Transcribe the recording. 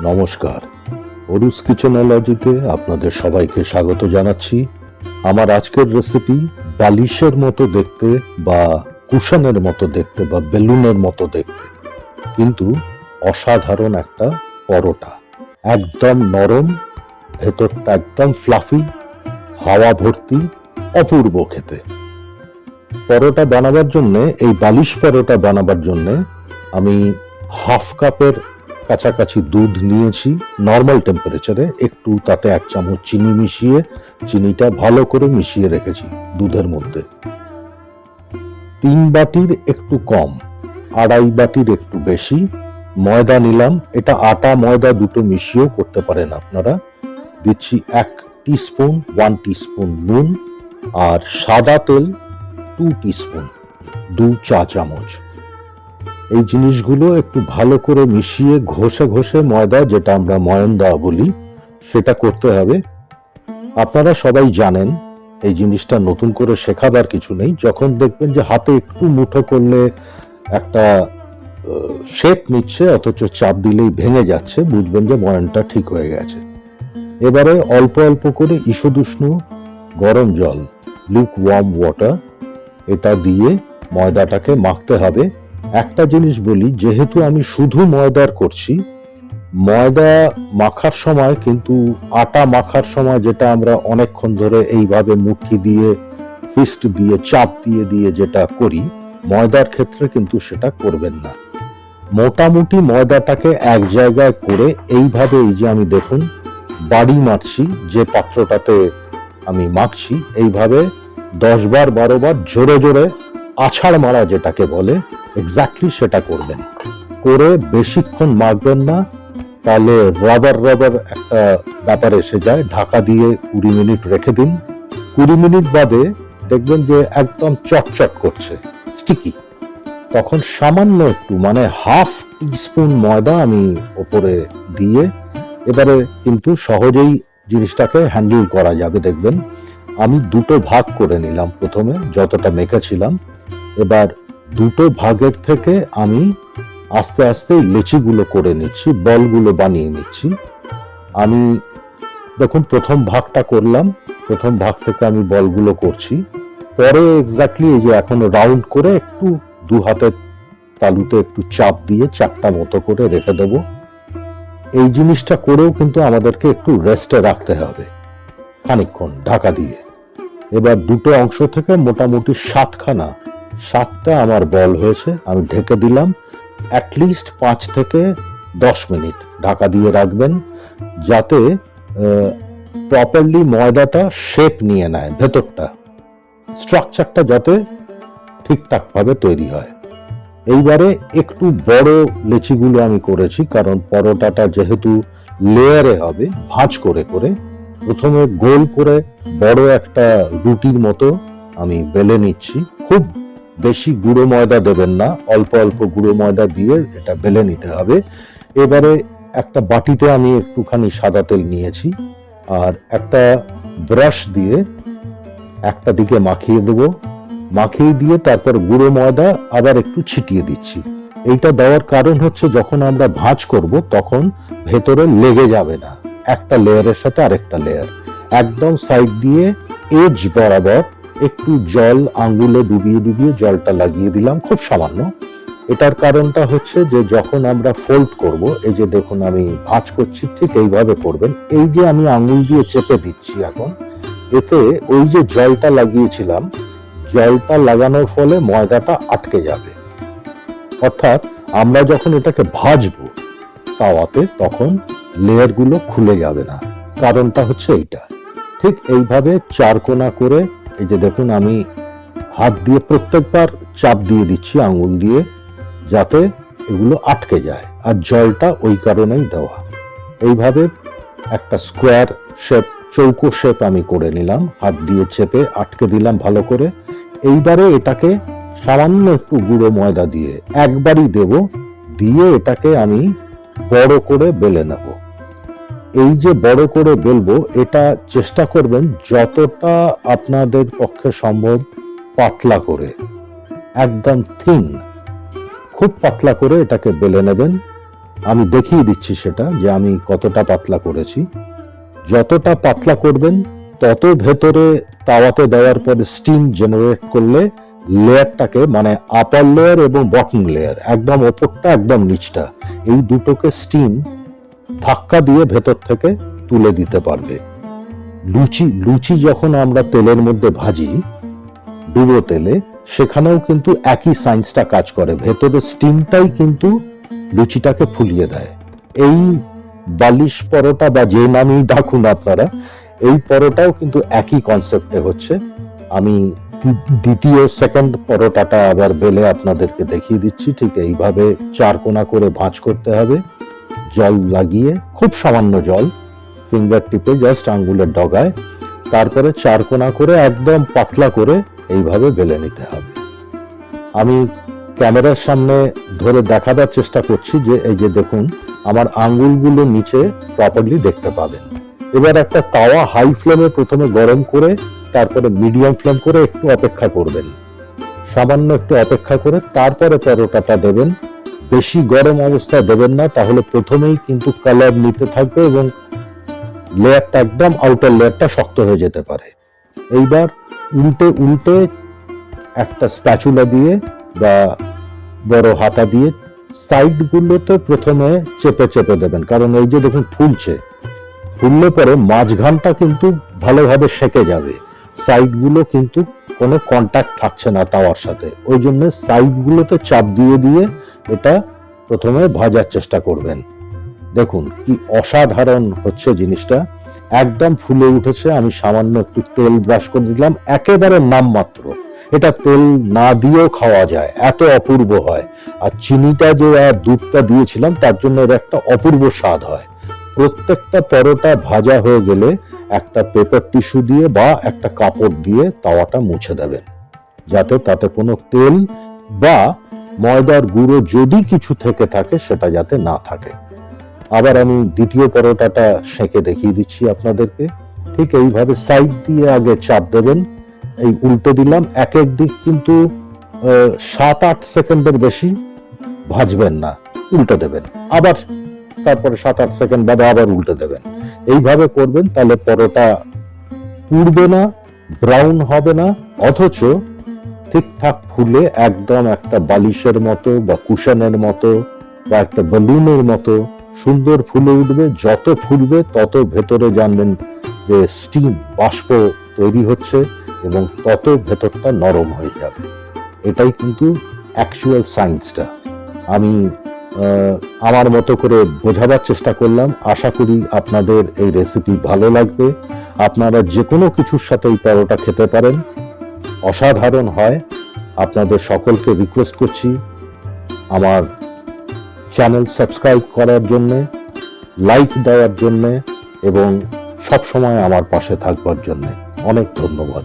নমস্কার, অরুস কিচেনোলজিতে আপনাদের সবাইকে স্বাগত জানাচ্ছি। আমার আজকের রেসিপি বালিশের মতো দেখতে বা কুশনের মতো দেখতে বা বেলুনের মতো দেখতে, কিন্তু অসাধারণ একটা পরোটা। একদম নরম, ভেতরটা একদম ফ্লাফি, হাওয়া ভর্তি, অপূর্ব খেতে। পরোটা বানাবার জন্যে, এই বালিশ পরোটা বানাবার জন্যে আমি হাফ কাপের কাছাকাছি দুধ নিয়েছি নর্মাল টেম্পারেচারে, একটু তাতে 1 চামচ চিনি মিশিয়ে, চিনিটা ভালো করে মিশিয়ে রেখেছি দুধের মধ্যে। 3 বাটির একটু কম, 2.5 বাটির একটু বেশি ময়দা নিলাম। এটা আটা ময়দা দুটো মিশিয়েও করতে পারেন আপনারা। দিচ্ছি 1 টিস্পুন নুন, আর সাদা তেল 2 টিস্পুন, 2 চা চামচ। এই জিনিসগুলো একটু ভালো করে মিশিয়ে ঘষে ঘষে ময়দা, যেটা আমরা ময়ন দেওয়া বলি, সেটা করতে হবে। আপনারা সবাই জানেন, এই জিনিসটা নতুন করে শেখাবার কিছু নেই। যখন দেখবেন যে হাতে একটু মুঠো করলে একটা শেপ নিচ্ছে, অথচ চাপ দিলেই ভেঙে যাচ্ছে, বুঝবেন যে ময়নটা ঠিক হয়ে গেছে। এবারে অল্প অল্প করে ঈষদুষ্ণ গরম জল, লুক ওয়ার্ম ওয়াটার, এটা দিয়ে ময়দাটাকে মাখতে হবে। একটা জিনিস বলি, যেহেতু আমি শুধু ময়দার করছি, ময়দা মাখার সময় কিন্তু আটা মাখার সময় যেটা আমরা অনেকক্ষণ ধরে এইভাবে মুঠি দিয়ে, ফিস্ট দিয়ে, চাপ দিয়ে দিয়ে যেটা করি, ময়দার ক্ষেত্রে কিন্তু সেটা করবেন না। মোটামুটি ময়দাটাকে এক জায়গায় করে এইভাবে, এই যে আমি দেখুন বাড়ি মারছি, যে পাত্রটাতে আমি মাখছি, এইভাবে 10 বার 12 বার জোরে জোরে আছাড় মারা যেটাকে বলে, এক্স্যাক্টলি সেটা করবেন। করে বেশিক্ষণ মাখবেন না, তাহলে রাবার একটা ব্যাপার এসে যায়। ঢাকা দিয়ে 20 মিনিট রেখে দিন। 20 মিনিট বাদে দেখবেন যে একদম চটচট করছে, স্টিকি। তখন সামান্য একটু, মানে হাফ টিস্পুন ময়দা আমি ওপরে দিয়ে, এবারে কিন্তু সহজেই জিনিসটাকে হ্যান্ডেল করা যাবে। দেখবেন আমি দুটো ভাগ করে নিলাম প্রথমে, যতটা মেখেছিলাম। এবার দুটো ভাগের থেকে আমি আস্তে আস্তে লেচিগুলো করে নিচ্ছি, বলগুলো বানিয়ে নিচ্ছি। আমি দেখুন প্রথম ভাগটা করলাম, প্রথম ভাগ থেকে আমি বলগুলো করছি। পরে এক্স্যাক্টলি এই যে এখন রাউন্ড করে একটু 2 হাতের তালুতে একটু চাপ দিয়ে 4টা মতো করে রেখে দেব। এই জিনিসটা করেও কিন্তু আমাদেরকে একটু রেস্টে রাখতে হবে খানিকক্ষণ ঢাকা দিয়ে। এবার দুটো অংশ থেকে মোটামুটি 7টা আমার বল হয়েছে। আমি ঢেকে দিলাম। অ্যাটলিস্ট 5 থেকে 10 মিনিট ঢাকা দিয়ে রাখবেন, যাতে প্রপারলি ময়দাটা শেপ নিয়ে নেয়, ভেতরটা স্ট্রাকচারটা যাতে ঠিকঠাক ভাবে তৈরি হয়। এইবারে একটু বড় লেচিগুলো আমি করেছি, কারণ পরোটাটা যেহেতু লেয়ারে হবে, ভাঁজ করে করে প্রথমে গোল করে বড় একটা রুটির মতো আমি বেলে নিচ্ছি। খুব বেশি গুঁড়ো ময়দা দেবেন না, অল্প অল্প গুঁড়ো ময়দা দিয়ে এটা বেলে নিতে হবে। এবারে একটা বাটিতে আমি একটুখানি সাদা তেল নিয়েছি, আর একটা ব্রাশ দিয়ে একটা দিকে মাখিয়ে দেবো। মাখিয়ে দিয়ে তারপর গুঁড়ো ময়দা আবার একটু ছিটিয়ে দিচ্ছি। এইটা দেওয়ার কারণ হচ্ছে, যখন আমরা ভাঁজ করব তখন ভেতরে লেগে যাবে না, একটা লেয়ারের সাথে আরেকটা লেয়ার। একদম সাইড দিয়ে এজ বরাবর একটু জল আঙ্গুলে ডুবিয়ে ডুবিয়ে জলটা লাগিয়ে দিলাম, খুব সামান্য। এটার কারণটা হচ্ছে যে যখন আমরা ফোল্ড করব, এই যে দেখুন আমি ভাঁজ করছি, ঠিক এইভাবে করবেন। এই যে আমি আঙ্গুল দিয়ে চেপে দিচ্ছি এখন, এতে ওই যে জলটা লাগিয়েছিলাম, জলটা লাগানোর ফলে ময়দাটা আটকে যাবে। অর্থাৎ আমরা যখন এটাকে ভাজবো তাওয়াতে, তখন লেয়ারগুলো খুলে যাবে না। কারণটা হচ্ছে এইটা। ঠিক এইভাবে 4 কোণা করে, এই যে দেখুন আমি হাত দিয়ে প্রত্যেকবার চাপ দিয়ে দিচ্ছি আঙ্গুল দিয়ে, যাতে এগুলো আটকে যায়। আর জলটা ওই কারণেই দেওয়া। এইভাবে একটা স্কোয়ার শেপ, চৌকো শেপ আমি করে নিলাম, হাত দিয়ে চেপে আটকে দিলাম ভালো করে। এইবারে এটাকে সামান্য একটু গুঁড়ো ময়দা দিয়ে একবারই দেব, দিয়ে এটাকে আমি বড় করে বেলে নেব। এই যে বড় করে বেলবো, এটা চেষ্টা করবেন যতটা আপনাদের পক্ষে সম্ভব পাতলা করে, একদম থিন, খুব পাতলা করে এটাকে বেলে নেবেন। আমি দেখিয়ে দিচ্ছি সেটা যে আমি কতটা পাতলা করেছি। যতটা পাতলা করবেন তত ভেতরে তাওয়াতে দেওয়ার পরে স্টিম জেনারেট করলে লেয়ারটাকে, মানে আপার লেয়ার এবং বটম লেয়ার, একদম ওপরটা একদম নিচটা, এই দুটোকে স্টিম ধাক্কা দিয়ে ভেতর থেকে তুলে দিতে পারবে। লুচি যখন আমরা তেলের মধ্যে ভাজি ডুবো তেলে, সেখানেও কিন্তু একই সায়েন্সটা কাজ করে। ভেতরে স্টিমটাই কিন্তু লুচিটাকে ফুলিয়ে দেয়। এই বালিশ পরোটা বা যে নামই ডাকুন আপনারা, এই পরোটাও কিন্তু একই কনসেপ্টে হচ্ছে। আমি দ্বিতীয় সেকেন্ড পরোটাটা আবার বেলে আপনাদেরকে দেখিয়ে দিচ্ছি। ঠিক এইভাবে 4 কোণা করে ভাঁজ করতে হবে, জল লাগিয়ে, খুব সামান্য জল, ফিঙ্গার টিপে জাস্ট আঙ্গুলের ডগায়, তারপরে 4 কোণা করে একদম পাতলা করে এইভাবে বেলে নিতে হবে। আমি ক্যামেরার সামনে ধরে দেখাবার চেষ্টা করছি যে এই যে দেখুন, আমার আঙ্গুলগুলো নিচে প্রপারলি দেখতে পাবেন। এবার একটা তাওয়া হাই ফ্লেমে প্রথমে গরম করে তারপরে মিডিয়াম ফ্লেম করে একটু অপেক্ষা করবেন, সামান্য একটু অপেক্ষা করে তারপরে পরোটাটা দেবেন। বেশি গরম অবস্থায় দেবেন না, তাহলে প্রথমেই কিন্তু কালার নিতে থাকবে এবং লেয়ারটা একদম আউটার লেয়ারটা শক্ত হয়ে যেতে পারে। এইবার উল্টে উল্টে একটা স্প্যাচুলা দিয়ে বা বড় হাতা দিয়ে সাইড গুলোতে প্রথমে চেপে চেপে দেবেন, কারণ এই যে দেখুন ফুললে পরে মাঝখানটা কিন্তু ভালোভাবে সেকে যাবে, সাইড গুলো কিন্তু কোনো কন্ট্যাক্ট থাকছে না তাওয়ার সাথে। ওই জন্য সাইড গুলোতে চাপ দিয়ে দিয়ে এটা প্রথমে ভাজার চেষ্টা করবেন। দেখুন কি অসাধারণ হচ্ছে জিনিসটা, একদম ফুলে উঠেছে। আমি সামান্য একটু তেল ব্রাশ করে দিলাম, একেবারে নামমাত্র। এটা তেল না দিয়েও খাওয়া যায়, এত অপূর্ব হয়। আর চিনিটা যে দুধটা দিয়েছিলাম তার জন্য এর একটা অপূর্ব স্বাদ হয়। প্রত্যেকটা পরোটা ভাজা হয়ে গেলে একটা পেপার টিস্যু দিয়ে বা একটা কাপড় দিয়ে তাওয়াটা মুছে দেবেন, যাতে তাতে কোনো তেল বা ময়দার গুঁড়ো যদি কিছু থেকে থাকে সেটা যাতে না থাকে। আবার আমি দ্বিতীয় পরোটাটা সেঁকে দেখিয়ে দিচ্ছি আপনাদেরকে। ঠিক এইভাবে সাইড দিয়ে আগে চাপ দেবেন, এই উল্টে দিলাম। এক এক দিক কিন্তু 7-8 সেকেন্ডের বেশি ভাজবেন না, উল্টে দেবেন, আবার তারপরে 7-8 সেকেন্ড বাদে আবার উল্টে দেবেন। এইভাবে করবেন, তাহলে পরোটা পুড়বে না, ব্রাউন হবে না, অথচ ঠিকঠাক ফুলে একদম একটা বালিশের মতো বা কুশনের মতো বা একটা বেলুনের মতো সুন্দর ফুলে উঠবে। যত ফুলবে তত ভেতরে জানবেন যে স্টিম, বাষ্প তৈরি হচ্ছে এবং তত ভেতরটা নরম হয়ে যাবে। এটাই কিন্তু অ্যাকচুয়াল সায়েন্সটা। আমি আমার মতো করে বোঝাবার চেষ্টা করলাম। আশা করি আপনাদের এই রেসিপি ভালো লাগবে। আপনারা যে কোনো কিছুর সাথে এই পরোটা খেতে পারেন, অসাধারণ হয়। আপনাদের সকলকে রিকোয়েস্ট করছি আমার চ্যানেল সাবস্ক্রাইব করার জন্যে, লাইক দেওয়ার জন্যে এবং সবসময় আমার পাশে থাকবার জন্যে। অনেক ধন্যবাদ।